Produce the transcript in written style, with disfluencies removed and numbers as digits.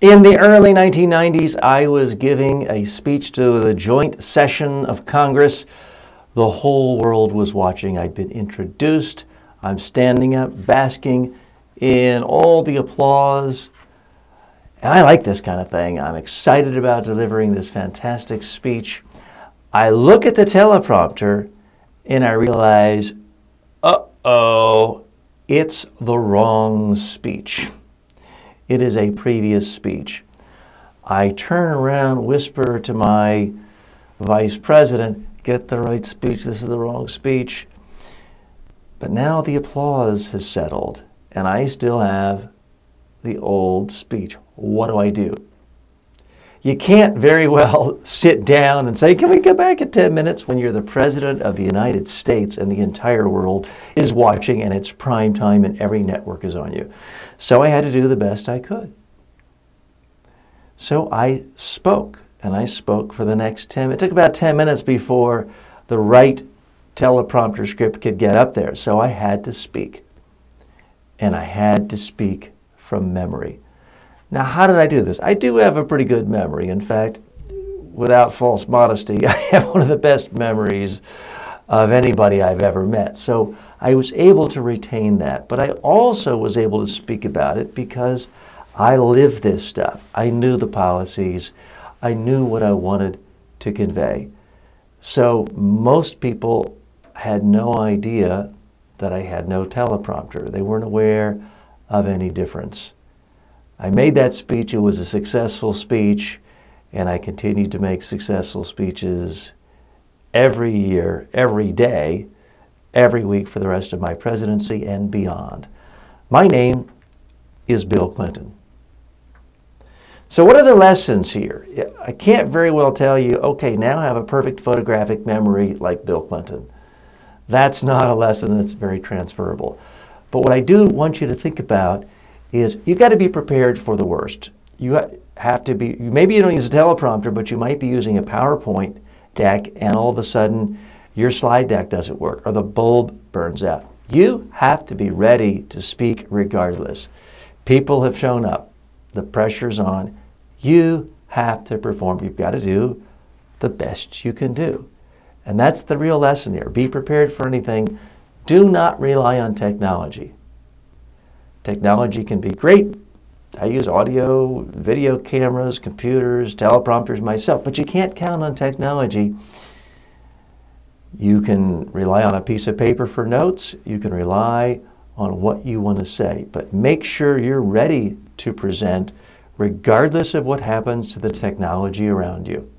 In the early 1990s, I was giving a speech to the joint session of Congress. The whole world was watching. I'd been introduced. I'm standing up, basking in all the applause. And I like this kind of thing. I'm excited about delivering this fantastic speech. I look at the teleprompter and I realize, uh-oh, it's the wrong speech. It is a previous speech. I turn around, whisper to my vice president, get the right speech, this is the wrong speech. But now the applause has settled, and I still have the old speech. What do I do? You can't very well sit down and say, can we get back in 10 minutes when you're the President of the United States and the entire world is watching and it's prime time and every network is on you. So I had to do the best I could. So I spoke, and I spoke for the next 10 minutes. It took about 10 minutes before the right teleprompter script could get up there. So I had to speak, and I had to speak from memory. Now, how did I do this? I do have a pretty good memory. In fact, without false modesty, I have one of the best memories of anybody I've ever met. So I was able to retain that, but I also was able to speak about it because I lived this stuff. I knew the policies. I knew what I wanted to convey. So most people had no idea that I had no teleprompter. They weren't aware of any difference. I made that speech. It was a successful speech, and I continued to make successful speeches every year, every day, every week for the rest of my presidency and beyond. My name is Bill Clinton. So what are the lessons here? I can't very well tell you, okay, now I have a perfect photographic memory like Bill Clinton. That's not a lesson that's very transferable. But what I do want you to think about is you've got to be prepared for the worst. You have to be, maybe you don't use a teleprompter, but you might be using a PowerPoint deck and all of a sudden your slide deck doesn't work or the bulb burns out. You have to be ready to speak regardless. People have shown up. The pressure's on. You have to perform. You've got to do the best you can do. And that's the real lesson here. Be prepared for anything. Do not rely on technology. Technology can be great. I use audio, video cameras, computers, teleprompters myself, but you can't count on technology. You can rely on a piece of paper for notes. You can rely on what you want to say, but make sure you're ready to present regardless of what happens to the technology around you.